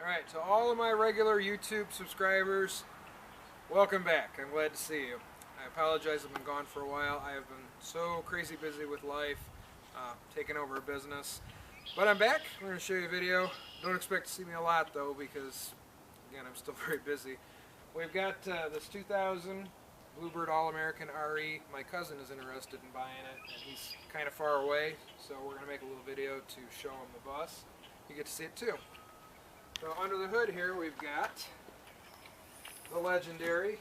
Alright, to all of my regular YouTube subscribers, welcome back. I'm glad to see you. I apologize, I've been gone for a while. I have been so crazy busy with life, taking over a business. But I'm back. We're going to show you a video. Don't expect to see me a lot though, because again, I'm still very busy. We've got this 2000 Bluebird All-American RE. My cousin is interested in buying it, and he's kind of far away, so we're going to make a little video to show him the bus. You get to see it too. So under the hood here we've got the legendary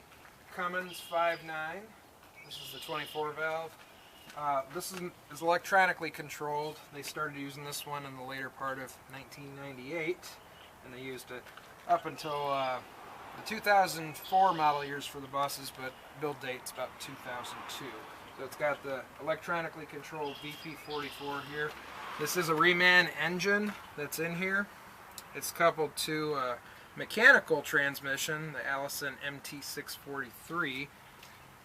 Cummins 5.9. This is the 24 valve. This is electronically controlled. They started using this one in the later part of 1998, and they used it up until the 2004 model years for the buses, but build date's about 2002. So it's got the electronically controlled VP44 here. This is a reman engine that's in here. It's coupled to a mechanical transmission, the Allison MT-643,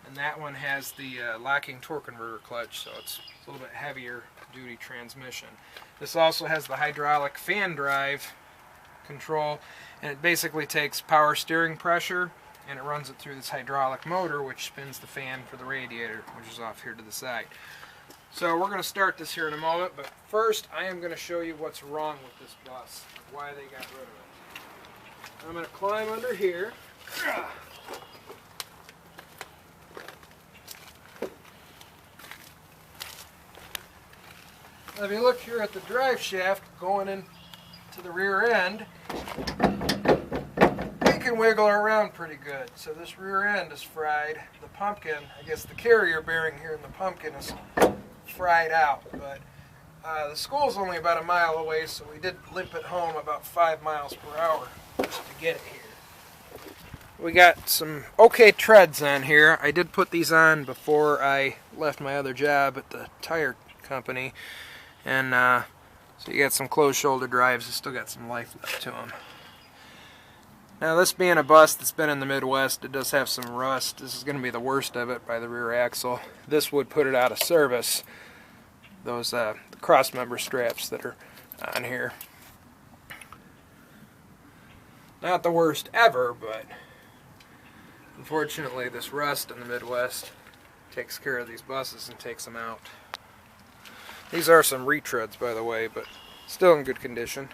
and that one has the locking torque converter clutch, so it's a little bit heavier duty transmission. This also has the hydraulic fan drive control, and it basically takes power steering pressure and it runs it through this hydraulic motor, which spins the fan for the radiator, which is off here to the side. So we're going to start this here in a moment, but first I am going to show you what's wrong with this bus, why they got rid of it. I'm going to climb under here. Now if you look here at the drive shaft going into the rear end, it can wiggle around pretty good. So this rear end is fried. The pumpkin, I guess the carrier bearing here in the pumpkin is fried out, but the school's only about a mile away, so we did limp it home about 5 miles per hour just to get it here. We got some okay treads on here. I did put these on before I left my other job at the tire company, and so you got some closed shoulder drives. They still got some life left to them. Now this being a bus that's been in the Midwest, it does have some rust. This is going to be the worst of it by the rear axle. This would put it out of service. Those the cross member straps that are on here. Not the worst ever, but unfortunately this rust in the Midwest takes care of these buses and takes them out. These are some retreads, by the way, but still in good condition.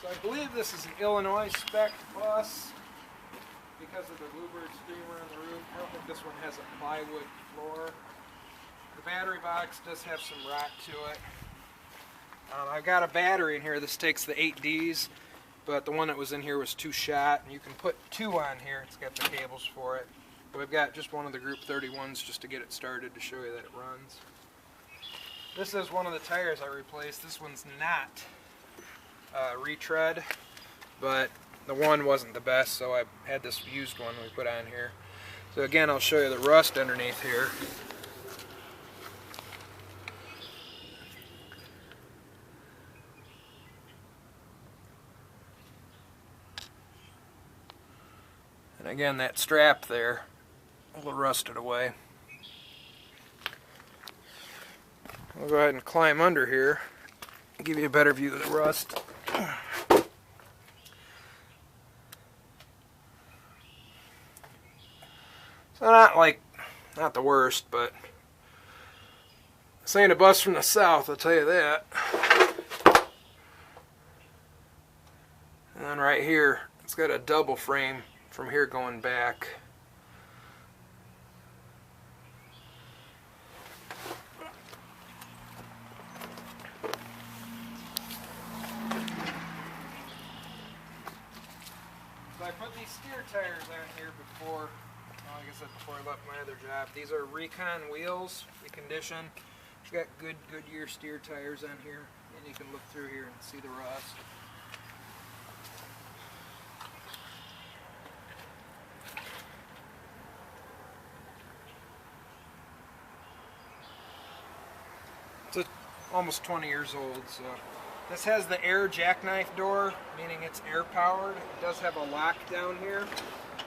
So I believe this is an Illinois spec bus because of the Bluebird streamer on the roof. I don't think this one has a plywood floor. The battery box does have some rot to it. I've got a battery in here. This takes the 8Ds, but the one that was in here was 2 shot, and you can put 2 on here. It's got the cables for it. But we've got just one of the Group 31s just to get it started to show you that it runs. This is one of the tires I replaced. This one's not retread, but the one wasn't the best, so I had this used one we put on here. So again, I'll show you the rust underneath here. And again, that strap there, a little rusted away. I'll go ahead and climb under here and give you a better view of the rust. So not the worst, but this ain't a bus from the south, I'll tell you that. And then right here, it's got a double frame from here going back. So I put these steer tires on here before, like I said, before I left my other job. These are Recon wheels, reconditioned. It's got good Goodyear steer tires on here, and you can look through here and see the rust. It's almost 20 years old, so. This has the air jackknife door, meaning it's air powered. It does have a lock down here.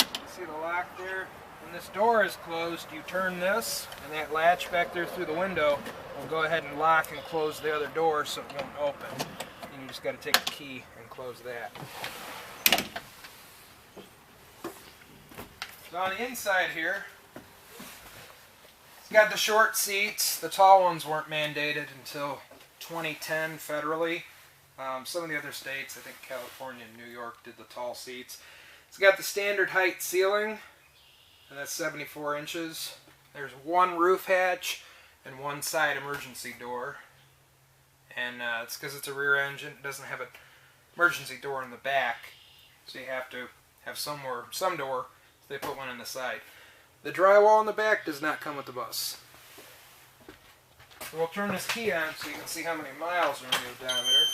You see the lock there? When this door is closed, you turn this, and that latch back there through the window will go ahead and lock and close the other door so it won't open. And you just got to take the key and close that. So on the inside here, it's got the short seats. The tall ones weren't mandated until 2010 federally. Some of the other states, I think California and New York, did the tall seats. It's got the standard height ceiling, and that's 74 inches. There's one roof hatch and one side emergency door. And it's because it's a rear engine. It doesn't have an emergency door in the back, so you have to have some door, so they put one on the side. The drywall in the back does not come with the bus. So we'll turn this key on so you can see how many miles are in the odometer.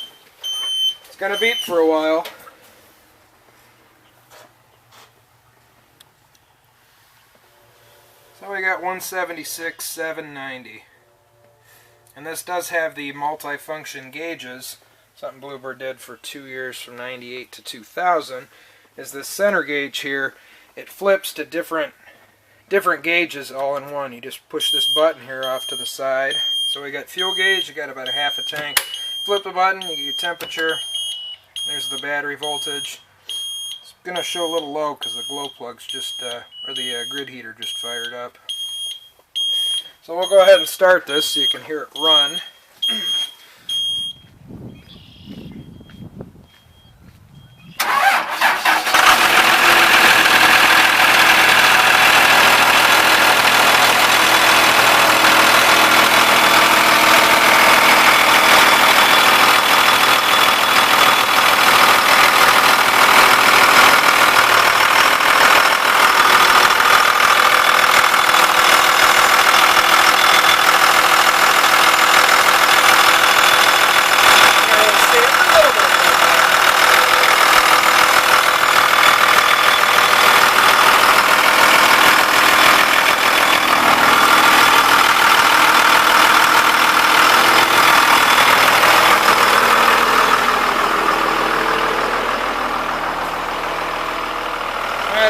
It's going to beep for a while. So we got 176,790. And this does have the multifunction gauges. Something Bluebird did for 2 years from 98 to 2000 is this center gauge here. It flips to different gauges all in one. You just push this button here off to the side. So we got fuel gauge, you got about a half a tank. Flip the button, you get your temperature. There's the battery voltage. It's going to show a little low because the glow plug's just, or the grid heater just fired up. So we'll go ahead and start this so you can hear it run.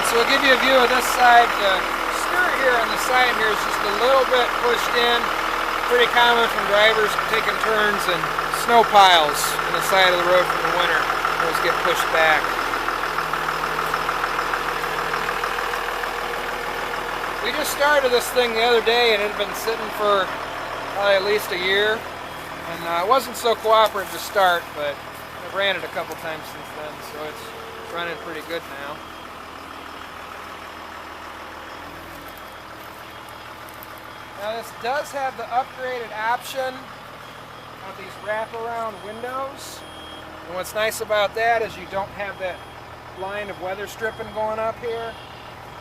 So we'll give you a view of this side. The skirt here on the side here is just a little bit pushed in. Pretty common from drivers taking turns and snow piles on the side of the road from the winter. Those get pushed back. We just started this thing the other day and it had been sitting for probably at least a year. And it wasn't so cooperative to start, but I've ran it a couple times since then, so it's running pretty good now. Now this does have the upgraded option of these wraparound windows. And what's nice about that is you don't have that line of weather stripping going up here.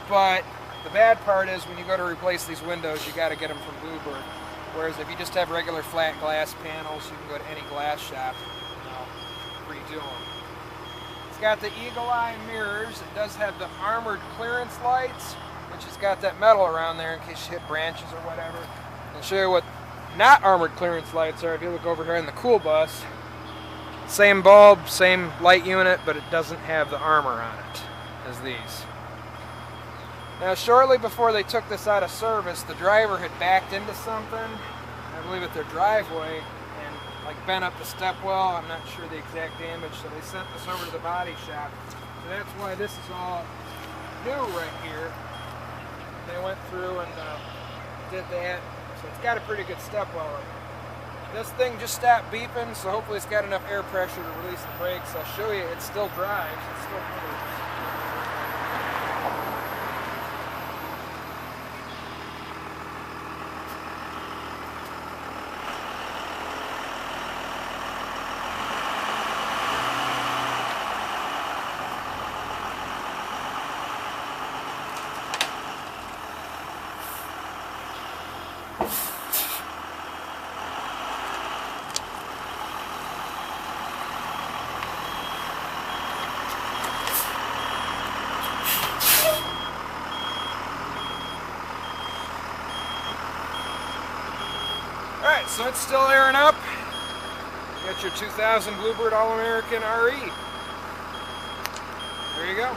But the bad part is when you go to replace these windows, you got to get them from Bluebird. Whereas if you just have regular flat glass panels, you can go to any glass shop and redo them. It's got the eagle eye mirrors. It does have the armored clearance lights, which has got that metal around there in case you hit branches or whatever. I'll show you what not armored clearance lights are. If you look over here in the cool bus, same bulb, same light unit, but it doesn't have the armor on it as these. Now shortly before they took this out of service, the driver had backed into something, I believe at their driveway, and like bent up the step well. I'm not sure the exact damage, so they sent this over to the body shop. So that's why this is all new right here. They went through and did that, so it's got a pretty good step well in it. This thing just stopped beeping, so hopefully it's got enough air pressure to release the brakes. I'll show you, it still drives, it still moves. Alright, so it's still airing up. You got your 2000 Bluebird All-American RE. There you go.